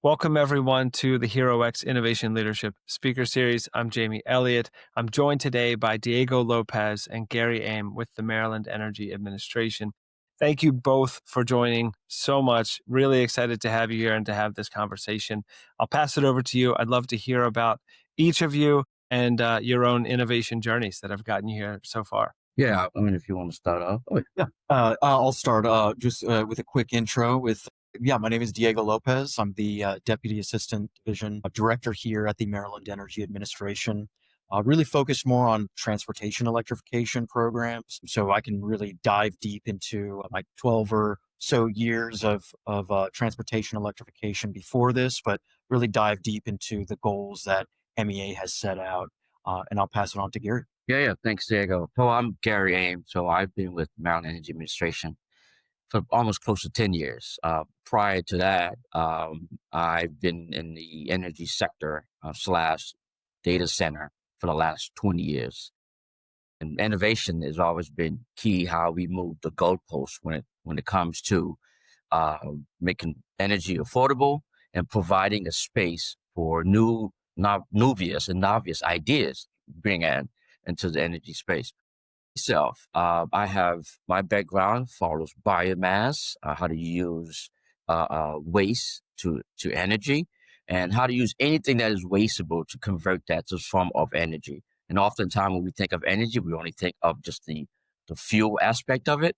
Welcome, everyone, to the HeroX Innovation Leadership Speaker Series. I'm Jamie Elliott. I'm joined today by Diego Lopez and Gary Ames with the Maryland Energy Administration. Thank you both for joining so much. Really excited to have you here and to have this conversation. I'll pass it over to you. I'd love to hear about each of you and your own innovation journeys that have gotten you here so far. Yeah, I mean, if you want to start off. I'll start with a quick intro my name is Diego Lopez. I'm the Deputy Assistant Division Director here at the Maryland Energy Administration. Really focused more on transportation electrification programs. So I can really dive deep into my 12 or so years of transportation electrification before this, but really dive deep into the goals that MEA has set out. And I'll pass it on to Gary. Yeah. Thanks, Diego. So I'm Gary Ames. So I've been with Maryland Energy Administration for almost close to 10 years. Prior to that, I've been in the energy sector / data center for the last 20 years. And innovation has always been key, how we move the goalposts when it comes to making energy affordable and providing a space for novice ideas bring into the energy space. Myself, I have my background follows biomass, how to use waste to energy, and how to use anything that is wasteable to convert that to a form of energy. And oftentimes when we think of energy, we only think of just the fuel aspect of it.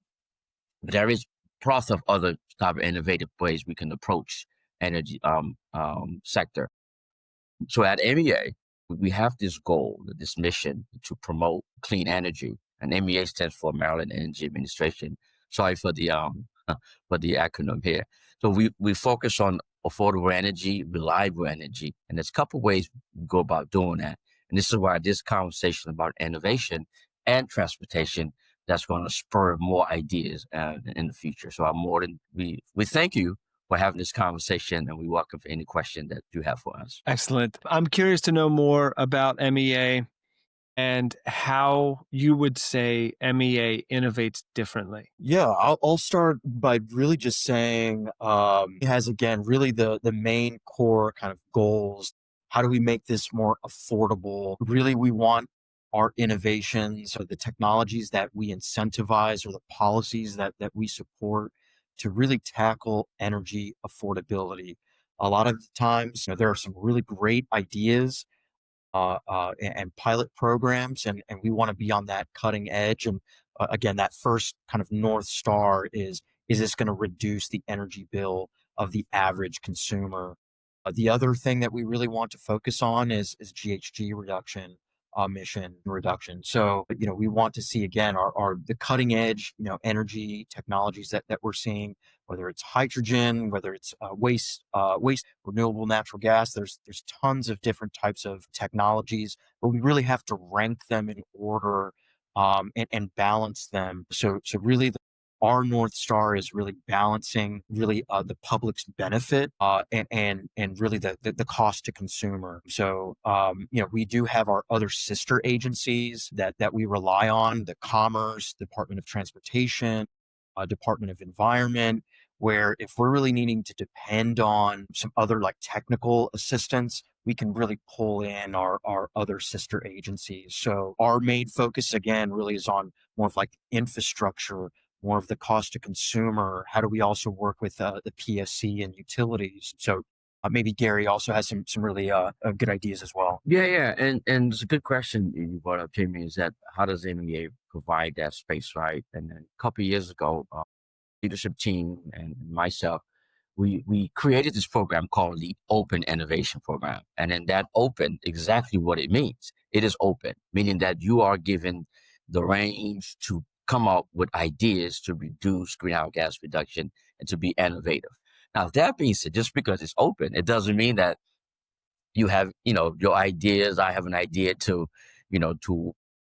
But there is lots of other type of innovative ways we can approach energy sector. So at MEA, we have this goal, this mission to promote clean energy, and MEA stands for Maryland Energy Administration. Sorry for the for the acronym here. So we focus on affordable energy, reliable energy, and there's a couple ways we go about doing that. And this is why this conversation about innovation and transportation that's going to spur more ideas in the future. So we thank you for having this conversation, and we welcome for any question that you have for us. Excellent. I'm curious to know more about MEA and how you would say MEA innovates differently. Yeah, I'll start by really just saying it has, again, really the main core kind of goals. How do we make this more affordable? Really, we want our innovations or the technologies that we incentivize or the policies that we support to really tackle energy affordability. A lot of the times, there are some really great ideas and pilot programs, and we want to be on that cutting edge. And again, that first kind of North Star is this going to reduce the energy bill of the average consumer? The other thing that we really want to focus on is GHG reduction, emission reduction. So, we want to see, again, the cutting edge, energy technologies that we're seeing, whether it's hydrogen, whether it's waste, renewable natural gas. There's tons of different types of technologies, but we really have to rank them in order and balance them. So really, our North Star is really balancing really the public's benefit and really the cost to consumer. So we do have our other sister agencies that we rely on: the Commerce, Department of Transportation, Department of Environment, where if we're really needing to depend on some other like technical assistance, we can really pull in our other sister agencies. So our main focus, again, really is on more of like infrastructure, more of the cost to consumer. How do we also work with the PSC and utilities? So maybe Gary also has some really good ideas as well. Yeah, and it's a good question you brought up, Jamie. Is that how does MEA provide that space, right? And then a couple of years ago, leadership team and myself, we created this program called the Open Innovation Program. And in that open, exactly what it means. It is open, meaning that you are given the range to come up with ideas to reduce greenhouse gas reduction and to be innovative. Now, that being said, just because it's open, it doesn't mean that you have, your ideas. I have an idea to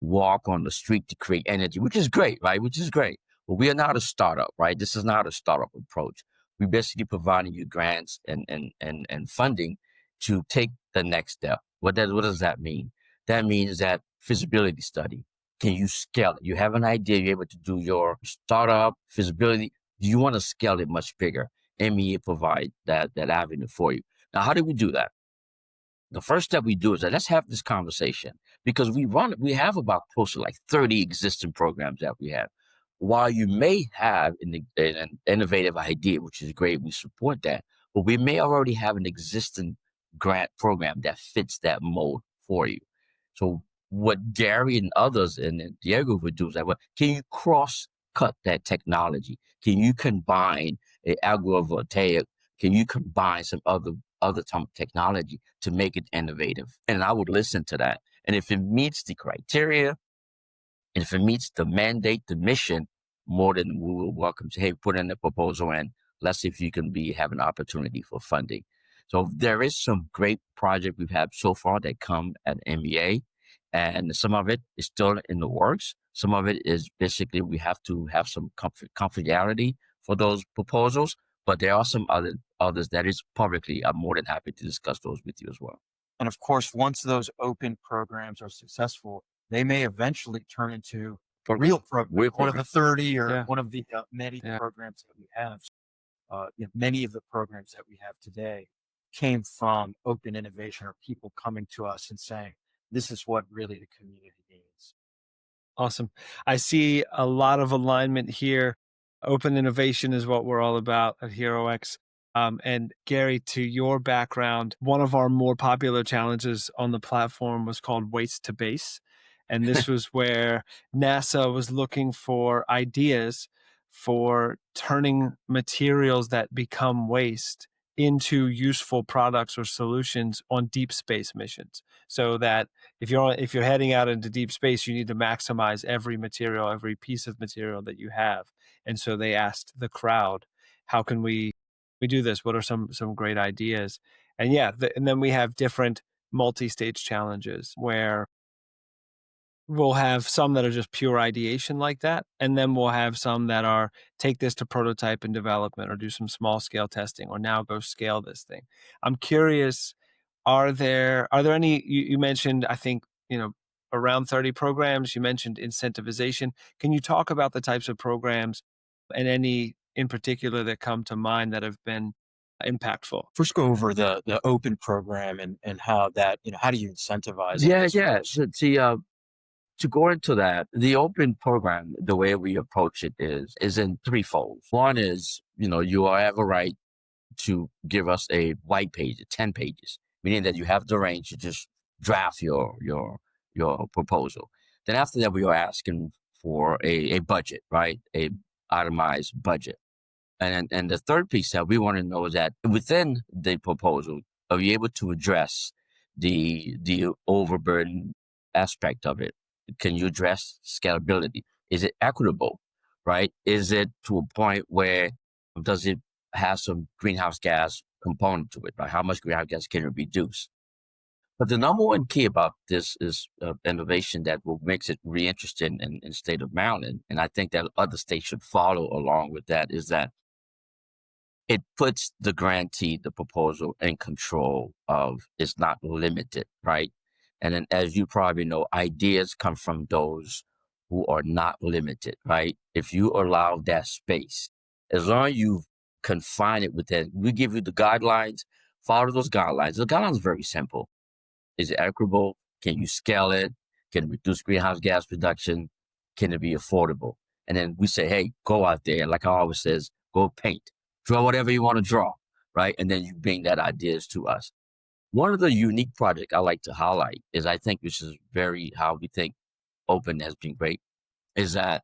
walk on the street to create energy, which is great, right? Which is great. But we are not a startup, right? This is not a startup approach. We basically providing you grants and funding to take the next step. What does that mean? That means that feasibility study. Can you scale it? You have an idea, you're able to do your startup feasibility. Do you want to scale it much bigger? MEA provide that avenue for you. Now, how do we do that? The first step we do is that let's have this conversation, because we have about close to like 30 existing programs that we have. While you may have an innovative idea, which is great, we support that, but we may already have an existing grant program that fits that mold for you. So what Gary and others and Diego would do is that, well, can you cross cut that technology? Can you combine an agrivoltaic? Can you combine some other type of technology to make it innovative? And I would listen to that. And if it meets the criteria, and if it meets the mandate, the mission, more than we will welcome to, hey, put in a proposal and let's see if you can have an opportunity for funding. So there is some great project we've had so far that come at MEA, and some of it is still in the works. Some of it is basically we have to have some confidentiality for those proposals, but there are some others that is publicly. I'm more than happy to discuss those with you as well. And of course, once those open programs are successful, they may eventually turn into real programs, one of the 30 or one of the many programs that we have. Many of the programs that we have today came from open innovation, or people coming to us and saying, this is what really the community needs. Awesome. I see a lot of alignment here. Open innovation is what we're all about at HeroX. And Gary, to your background, one of our more popular challenges on the platform was called Waste to Base. And this was where NASA was looking for ideas for turning materials that become waste into useful products or solutions on deep space missions. So that if you're heading out into deep space, you need to maximize every material, every piece of material that you have. And so they asked the crowd, how can we do this? What are some great ideas? And and then we have different multi-stage challenges where we'll have some that are just pure ideation like that, and then we'll have some that are take this to prototype and development, or do some small scale testing, or now go scale this thing. I'm curious, are there any, you mentioned, I think, around 30 programs, you mentioned incentivization. Can you talk about the types of programs and any in particular that come to mind that have been impactful? First, go over the open program and how that, how do you incentivize? To go into that, the open program, the way we approach it is in threefold. One is, you have a right to give us a white page, 10 pages, meaning that you have the range to just draft your proposal. Then after that, we are asking for a budget, right? A itemized budget. And the third piece that we want to know is that within the proposal, are you able to address the overburden aspect of it? Can you address scalability? Is it equitable, right? Is it to a point where does it have some greenhouse gas component to it, right? How much greenhouse gas can it reduce? But the number one key about this is innovation that will makes it really interesting in the state of Maryland, and I think that other states should follow along with that, is that it puts the grantee, the proposal, in control of, it's not limited, right? And then, as you probably know, ideas come from those who are not limited, right? If you allow that space, as long as you confine it within, we give you the guidelines, follow those guidelines. The guidelines are very simple. Is it equitable? Can you scale it? Can it reduce greenhouse gas production? Can it be affordable? And then we say, hey, go out there. Like I always says, go paint. Draw whatever you want to draw, right? And then you bring that ideas to us. One of the unique projects I like to highlight is, I think, which is very how we think open has been great, is that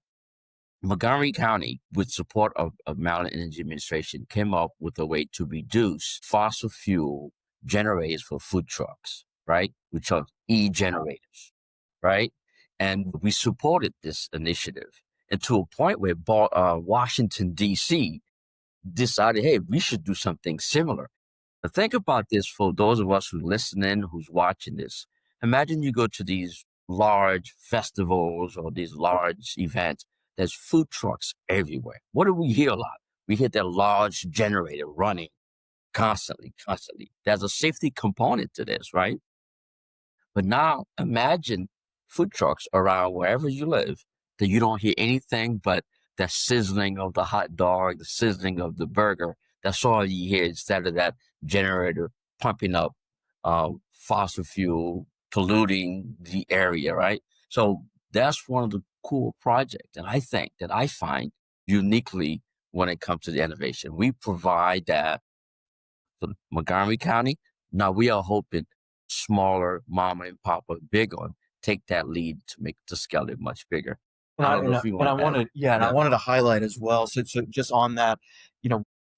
Montgomery County, with support of Maryland Energy Administration, came up with a way to reduce fossil fuel generators for food trucks, right? Which are e-generators, right? And we supported this initiative, and to a point where Washington, D.C. decided, hey, we should do something similar. Now think about this for those of us who listening, who's watching this. Imagine you go to these large festivals or these large events. There's food trucks everywhere. What do we hear a lot? We hear that large generator running constantly. There's a safety component to this, right? But now imagine food trucks around wherever you live that you don't hear anything but the sizzling of the hot dog, the sizzling of the burger. That's all you hear instead of that generator pumping up fossil fuel, polluting the area, right? So that's one of the cool projects that I find uniquely when it comes to the innovation. We provide that for Montgomery County. Now we are hoping smaller mom and pop or big one take that lead to make the scale it much bigger. And I I don't know and if I, you and want I to add. wanted, yeah, and I Yeah. wanted to highlight as well. So just on that,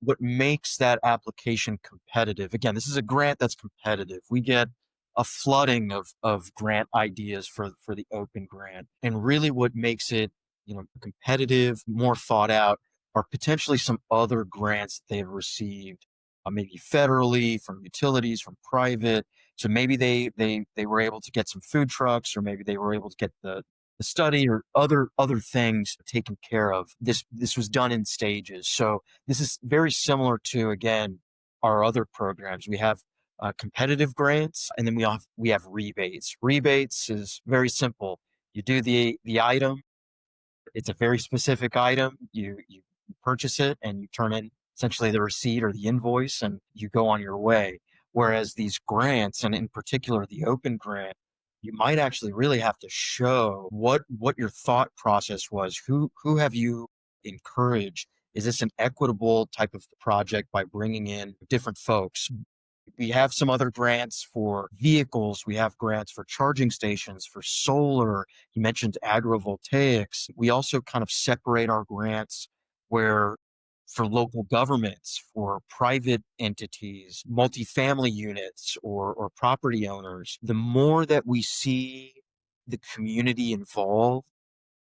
what makes that application competitive? Again, this is a grant that's competitive. We get a flooding of grant ideas for the open grant, and really what makes it, competitive, more thought out, are potentially some other grants that they've received, maybe federally, from utilities, from private. So maybe they were able to get some food trucks, or maybe they were able to get the study or other things taken care of. This was done in stages. So this is very similar to, again, our other programs. We have competitive grants, and then we have rebates. Rebates is very simple. You do the item. It's a very specific item. You purchase it and you turn in essentially the receipt or the invoice, and you go on your way. Whereas these grants, and in particular the open grant, you might actually really have to show what your thought process was. Who have you encouraged? Is this an equitable type of project by bringing in different folks? We have some other grants for vehicles. We have grants for charging stations, for solar. You mentioned agrivoltaics. We also kind of separate our grants where for local governments, for private entities, multifamily units, or property owners. The more that we see the community involved,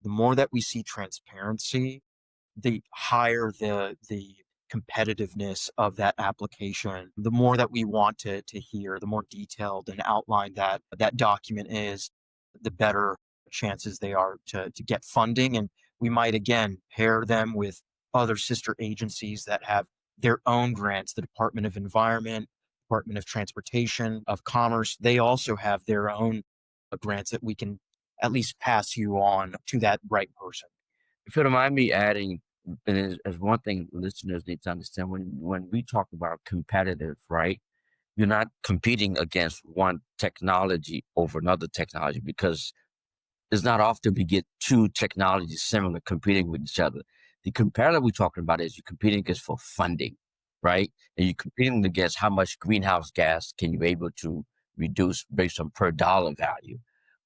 the more that we see transparency, the higher the competitiveness of that application, the more that we want to hear, the more detailed and outlined that document is, the better chances they are to get funding. And we might again pair them with other sister agencies that have their own grants. The Department of Environment, Department of Transportation, of Commerce, they also have their own grants that we can at least pass you on to that right person. If you don't mind me adding, and as one thing listeners need to understand, when we talk about competitive, right? You're not competing against one technology over another technology, because it's not often we get two technologies similar competing with each other. The competitor we're talking about is you're competing against for funding, right? And you're competing against how much greenhouse gas can you able to reduce based on per dollar value,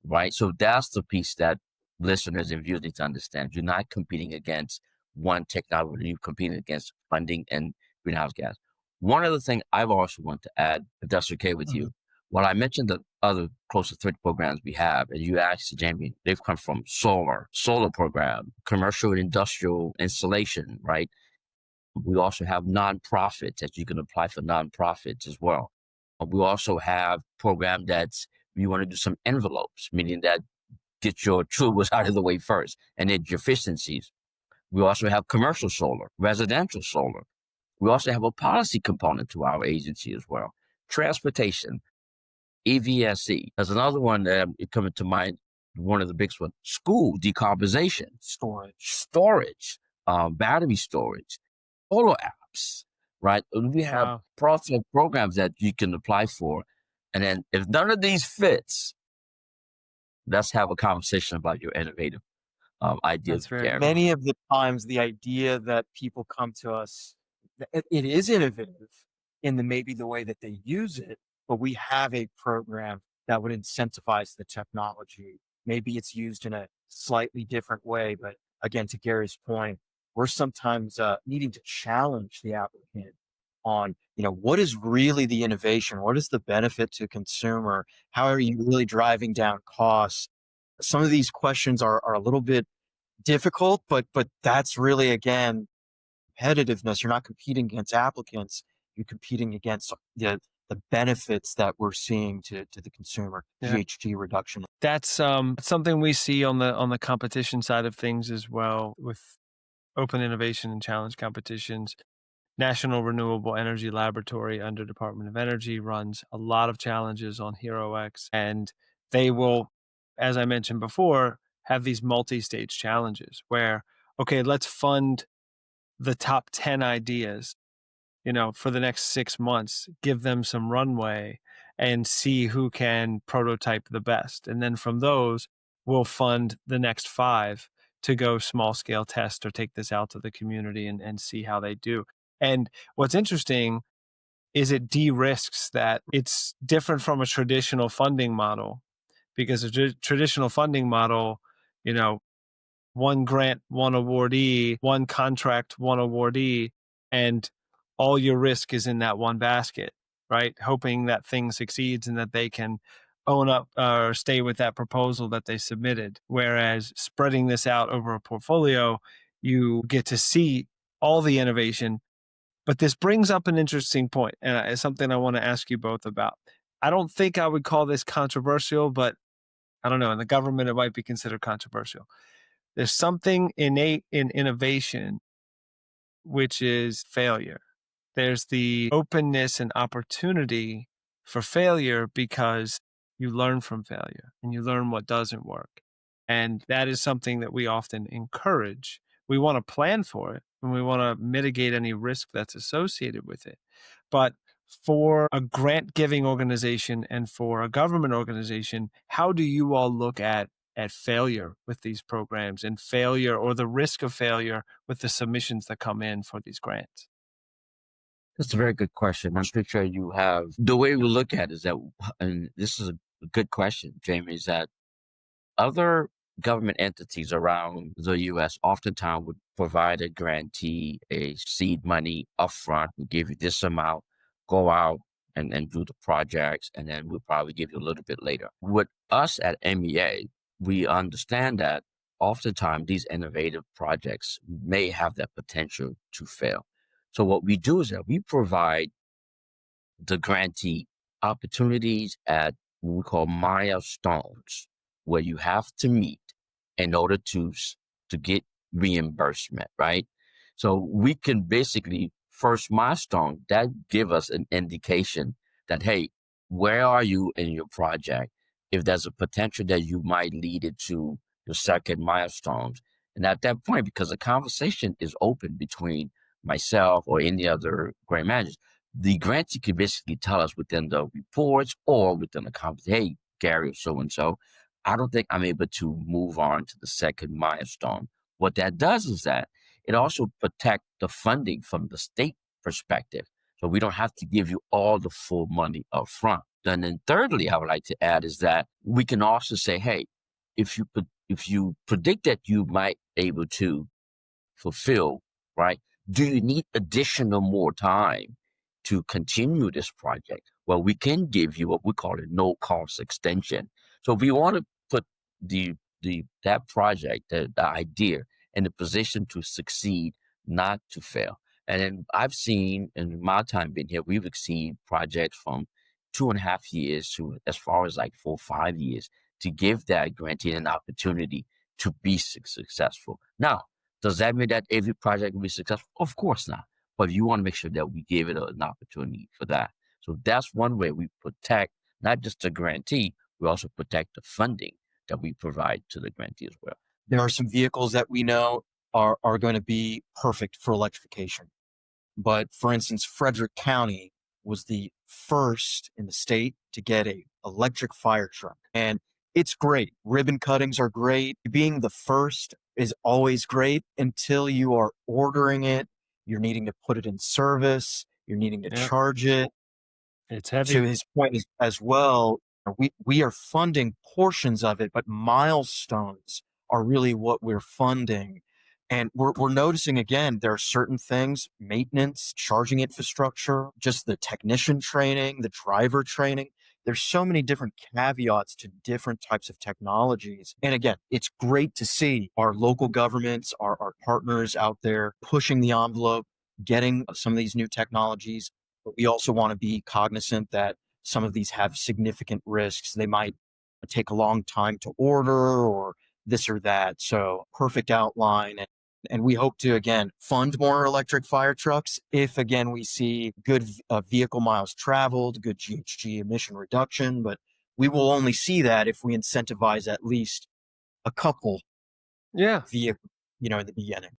right? So that's the piece that listeners and viewers need to understand. You're not competing against one technology, you're competing against funding and greenhouse gas. One other thing I've also want to add, if that's okay with Mhm. you, well, I mentioned the other close to 30 programs we have, and you asked Jamie, they've come from solar program, commercial and industrial installation, right? We also have nonprofits that you can apply for nonprofits as well. We also have program that's you want to do some envelopes, meaning that get your tools out of the way first, and then your efficiencies. We also have commercial solar, residential solar. We also have a policy component to our agency as well. Transportation, EVSE. There's another one that coming to mind, one of the biggest ones, school decarbonization, battery storage, solar apps, right? And we have Wow. process programs that you can apply for. And then if none of these fits, let's have a conversation about your innovative ideas, That's very Gary. cool. Many of the times, the idea that people come to us, it is innovative in maybe the way that they use it, but we have a program that would incentivize the technology. Maybe it's used in a slightly different way, but again, to Gary's point, we're sometimes needing to challenge the applicant on, what is really the innovation? What is the benefit to consumer? How are you really driving down costs? Some of these questions are a little bit difficult, but that's really, again, competitiveness. You're not competing against applicants. You're competing against the benefits that we're seeing to the consumer, Yeah. GHG reduction. That's something we see on the competition side of things as well, with open innovation and challenge competitions. National Renewable Energy Laboratory under Department of Energy runs a lot of challenges on HeroX, and they will, as I mentioned before, have these multi-stage challenges where, okay, let's fund the top 10 ideas. for the next 6 months, give them some runway and see who can prototype the best. And then from those, we'll fund the next 5 to go small scale test or take this out to the community and see how they do. And what's interesting is it de-risks that. It's different from a traditional funding model, because a traditional funding model, you know, one grant, one awardee, one contract, one awardee, and all your risk is in that one basket, right? Hoping that thing succeeds and that they can own up or stay with that proposal that they submitted. Whereas spreading this out over a portfolio, you get to see all the innovation. But this brings up an interesting point, and it's something I want to ask you both about. I don't think I would call this controversial, but I don't know. In the government, it might be considered controversial. There's something innate in innovation, which is failure. There's the openness and opportunity for failure because you learn from failure and you learn what doesn't work. And that is something that we often encourage. We want to plan for it and we want to mitigate any risk that's associated with it. But for a grant giving organization and for a government organization, how do you all look at failure with these programs and failure or the risk of failure with the submissions that come in for these grants? That's a very good question. I'm pretty sure you have the way we look at it is that, and this is a good question, Jamie, is that other government entities around the U.S. oftentimes would provide a grantee a seed money upfront and give you this amount, go out and do the projects, and then we'll probably give you a little bit later. With us at MEA, we understand that oftentimes these innovative projects may have that potential to fail. So what we do is that we provide the grantee opportunities at what we call milestones, where you have to meet in order to get reimbursement, right? So we can basically first milestone that give us an indication that, hey, where are you in your project? If there's a potential that you might lead it to your second milestones. And at that point, because the conversation is open between myself or any other grant managers, the grantee can basically tell us within the reports or within the conversation, hey, Gary or so-and-so, I don't think I'm able to move on to the second milestone. What that does is that it also protects the funding from the state perspective. So we don't have to give you all the full money up front. And then thirdly, I would like to add is that we can also say, hey, if you predict that you might able to fulfill, right? Do you need additional more time to continue this project? Well, we can give you what we call a no-cost extension. So if we want to put that project, the idea, in a position to succeed, not to fail. And then I've seen in my time being here, we've exceeded projects from 2.5 years to as far as like 4 or 5 years to give that grantee an opportunity to be successful. Now, does that mean that every project will be successful? Of course not. But you want to make sure that we give it an opportunity for that. So that's one way we protect not just the grantee, we also protect the funding that we provide to the grantee as well. There are some vehicles that we know are going to be perfect for electrification. But for instance, Frederick County was the first in the state to get a electric fire truck. And it's great. Ribbon cuttings are great. Being the first is always great until you are ordering it. You're needing to put it in service. You're needing to Yeah, charge it. it's To heavy. his point as well, we are funding portions of it, but milestones are really what we're funding. And we're noticing again, there are certain things, maintenance, charging infrastructure, just the technician training, the driver training. There's so many different caveats to different types of technologies. And again, it's great to see our local governments, our partners out there pushing the envelope, getting some of these new technologies. But we also want to be cognizant that some of these have significant risks. They might take a long time to order or this or that. So perfect outline. And we hope to, again, fund more electric fire trucks if, again, we see good vehicle miles traveled, good GHG emission reduction. But we will only see that if we incentivize at least a couple Yeah. vehicles, in the beginning.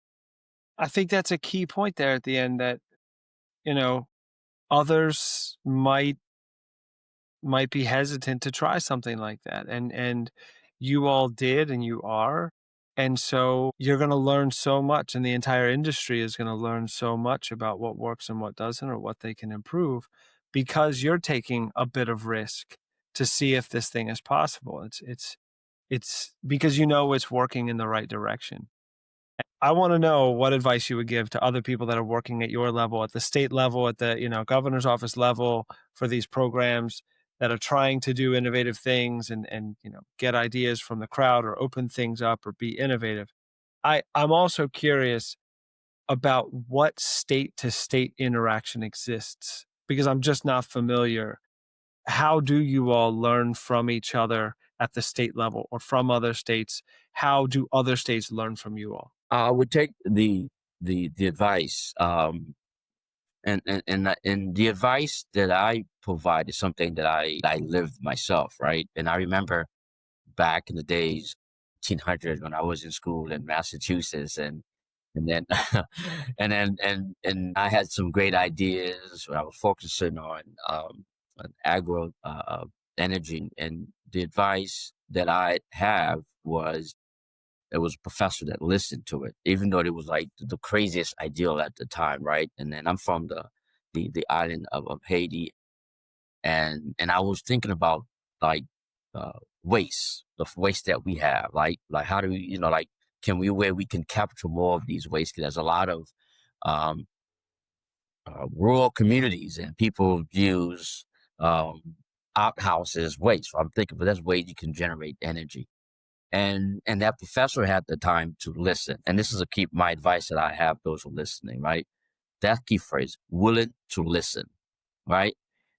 I think that's a key point there at the end, that others might be hesitant to try something like that. And you all did, and you are. And so you're going to learn so much, and the entire industry is going to learn so much about what works and what doesn't, or what they can improve, because you're taking a bit of risk to see if this thing is possible. It's because it's working in the right direction. I want to know what advice you would give to other people that are working at your level, at the state level, at the governor's office level, for these programs that are trying to do innovative things and get ideas from the crowd, or open things up, or be innovative. I'm also curious about what state to state interaction exists, because I'm just not familiar. How do you all learn from each other at the state level, or from other states? How do other states learn from you all? I would take the advice, and the advice that I provide is something that I lived myself, right? And I remember back in the days, 1800, when I was in school in Massachusetts, and then and I had some great ideas. I was focusing on agro energy, and the advice that I have was, there was a professor that listened to it, even though it was like the craziest idea at the time, right? And then I'm from the island of Haiti, and I was thinking about, like, waste, the waste that we have, like how do we, like, can we, where we can capture more of these wastes? 'Cause there's a lot of um, rural communities, and people use um, outhouses waste. So I'm thinking, but there's ways you can generate energy. And that professor had the time to listen. And this is my advice that I have those who are listening, right? That key phrase, willing to listen, right?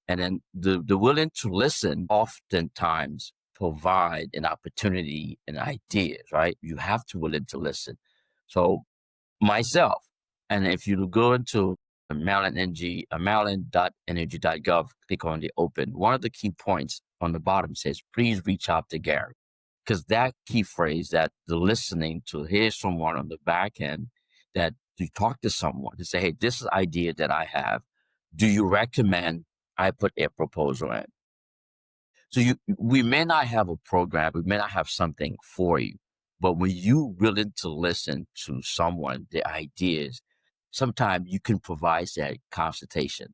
And then the willing to listen oftentimes provide an opportunity and ideas, right? You have to willing to listen. So myself, and if you go into maryland.energy.gov, click on the open, one of the key points on the bottom says, please reach out to Gary. Because that key phrase, that the listening to hear someone on the back end, that you talk to someone to say, hey, this is an idea that I have. Do you recommend I put a proposal in? So we may not have a program, we may not have something for you, but when you willing to listen to someone, their ideas, sometimes you can provide that consultation.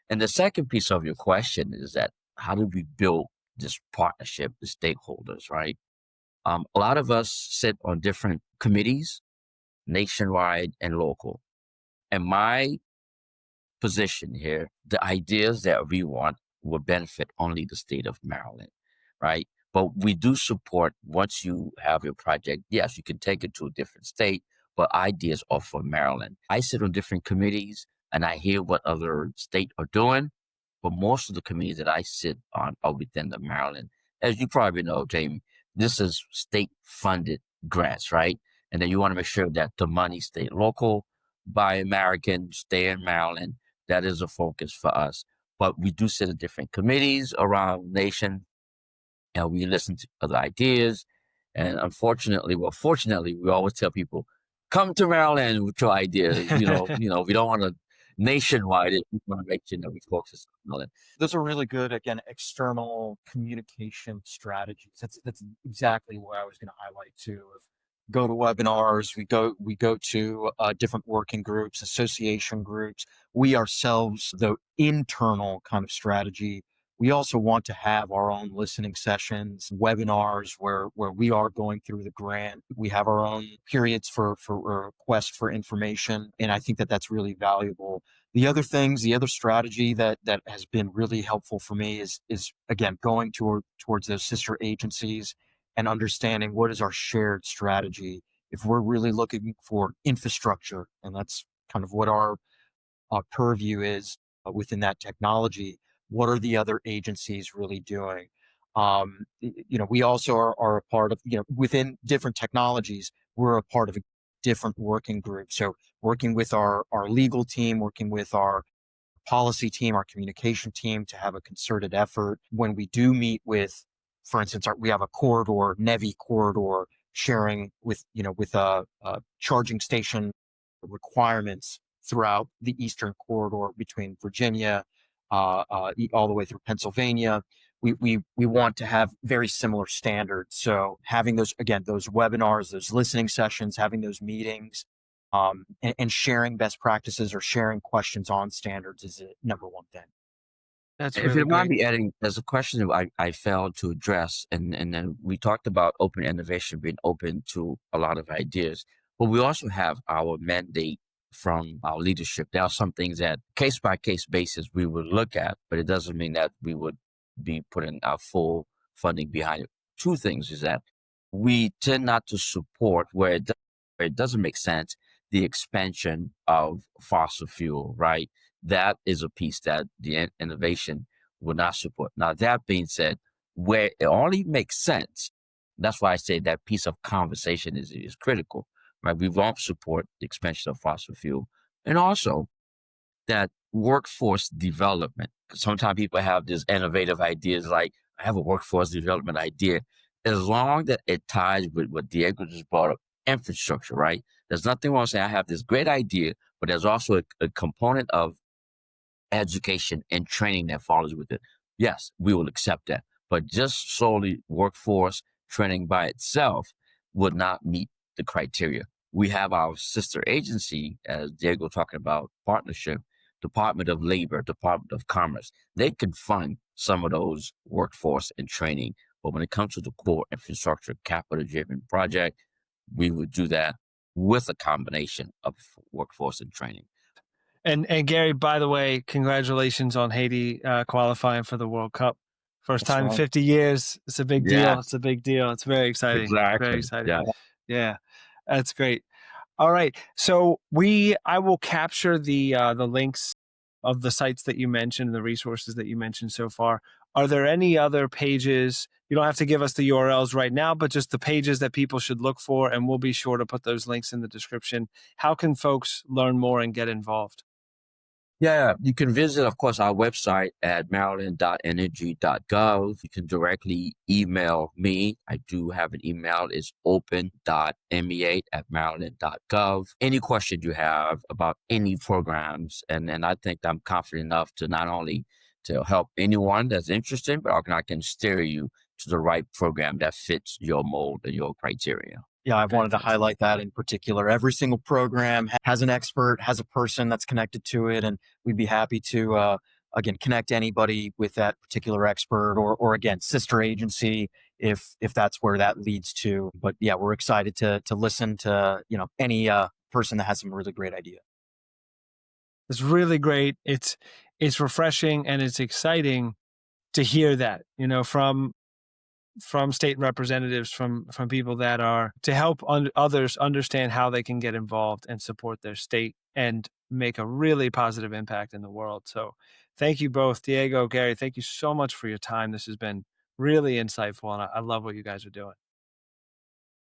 And the second piece of your question is that, how do we build this partnership with stakeholders, right? A lot of us sit on different committees, nationwide and local. And my position here, the ideas that we want will benefit only the state of Maryland, right? But we do support, once you have your project, yes, you can take it to a different state, but ideas are for Maryland. I sit on different committees and I hear what other states are doing, but most of the committees that I sit on are within the Maryland. As you probably know, Jamie, this is state funded grants, right? And then you want to make sure that the money stay local, by American, stay in Maryland. That is a focus for us. But we do sit in different committees around the nation, and we listen to other ideas. And fortunately, we always tell people, come to Maryland with your ideas. We don't want to nationwide it. We want to make sure that we focus on Maryland. Those are really good, again, external communication strategies. That's exactly what I was going to highlight too. Of go to webinars, we go to different working groups, association groups. We ourselves, the internal kind of strategy, we also want to have our own listening sessions, webinars where we are going through the grant. We have our own periods for request for information, and I think that that's really valuable. The other strategy that has been really helpful for me is again going towards those sister agencies and understanding what is our shared strategy. If we're really looking for infrastructure, and that's kind of what our purview is within that technology, what are the other agencies really doing? We also are a part of, within different technologies, we're a part of a different working group. So working with our legal team, working with our policy team, our communication team, to have a concerted effort. When we do meet with, for instance, we have a corridor, NEVI corridor, sharing with, with charging station requirements. throughout the Eastern corridor between Virginia, all the way through Pennsylvania. We want to have very similar standards. So having those, again, those webinars, those listening sessions, having those meetings, and sharing best practices or sharing questions on standards is a number one thing. That's If really you mind great. me adding, there's a question that I failed to address, and then we talked about open innovation being open to a lot of ideas, but we also have our mandate from our leadership. There are some things that case by case basis we would look at, but it doesn't mean that we would be putting our full funding behind it. Two things is that we tend not to support where it doesn't make sense the expansion of fossil fuel, right? That is a piece that the innovation will not support. Now, that being said, where it only makes sense, that's why I say that piece of conversation is critical, right? We won't support the expansion of fossil fuel. And also that workforce development. Sometimes people have these innovative ideas like, I have a workforce development idea. As long that it ties with what Diego just brought up, infrastructure, right? There's nothing wrong saying I have this great idea, but there's also a component of education and training that follows with it. Yes, we will accept that. But just solely workforce training by itself would not meet the criteria. We have our sister agency, as Diego talking about partnership, Department of Labor, Department of Commerce. They can fund some of those workforce and training. But when it comes to the core infrastructure, capital driven project, we would do that with a combination of workforce and training. And Gary, by the way, congratulations on Haiti qualifying for the World Cup. First That's time in right. 50 years. It's a big deal. Yeah, It's a big deal. It's very exciting. Very exactly. exciting. Yeah. Yeah, that's great. All right. So I will capture the links of the sites that you mentioned, the resources that you mentioned so far. Are there any other pages? You don't have to give us the URLs right now, but just the pages that people should look for, and we'll be sure to put those links in the description. How can folks learn more and get involved? Yeah, you can visit, of course, our website at maryland.energy.gov. You can directly email me. I do have an email. It's open.mea@maryland.gov. Any question you have about any programs, and I think I'm confident enough to not only to help anyone that's interested, but I can steer you to the right program that fits your mold and your criteria. Yeah, I wanted to Fantastic. highlight that in particular. Every single program has an expert, has a person that's connected to it, and we'd be happy to again connect anybody with that particular expert or again sister agency if that's where that leads to. But yeah, we're excited to listen to any person that has some really great idea. It's really great. It's refreshing and it's exciting to hear that, from state representatives, from people that are to help others understand how they can get involved and support their state and make a really positive impact in the world. So thank you both, Diego, Gary. Thank you so much for your time. This has been really insightful, and I love what you guys are doing.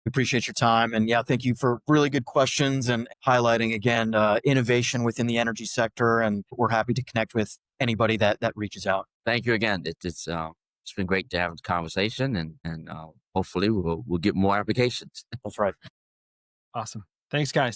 We appreciate your time, and yeah, thank you for really good questions and highlighting again innovation within the energy sector. And we're happy to connect with anybody that reaches out. Thank you again. It's been great to have a conversation, and hopefully we'll get more applications. That's right. Awesome. Thanks, guys.